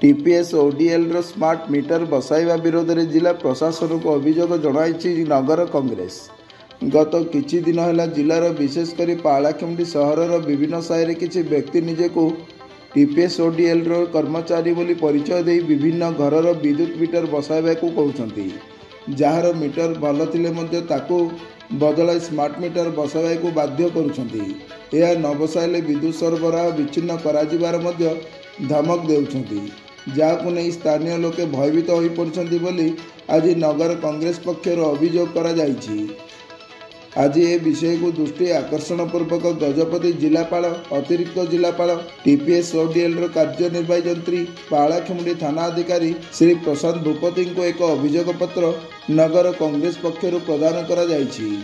TPS ODL रो smart meter बसाइवा विरोध में जिला प्रशासन को अभियोग जनाई नगर कांग्रेस। गत किछि दिन है जिलार विशेषकर पालाखेमुंडी सहरर विभिन्न साहिरे किछि व्यक्ति निजेको टीपीएस ओडीएल रो कर्मचारी बोली परिचय दे विभिन्न घरर विद्युत मीटर बसाइबा को कहउछंती। जार मीटर भल थिले मध्य ताकू बदलाई स्मार्ट मीटर बसाइबा को बाध्य करुछंती। यह न बसाइले विद्युत सरबराह विच्छिन्न कराजिबार मध्य धमक देउछंती, जहां नहीं स्थानीय लोके भयभीत हो पड़छंती बोली आज नगर कांग्रेस पक्षर अभियोग करा जायछि। आज ए विषय को दृष्टि आकर्षण पूर्वक गजपति जिलापाल, अतिरिक्त जिलापाल, टीपीएस ओडीएल रो कार्यनिर्वाही यंत्री, पालाखेमुंडी थाना अधिकारी श्री प्रशांत भूपति को एक अभियोग पत्र नगर कांग्रेस पक्षर प्रदान करा जायछि।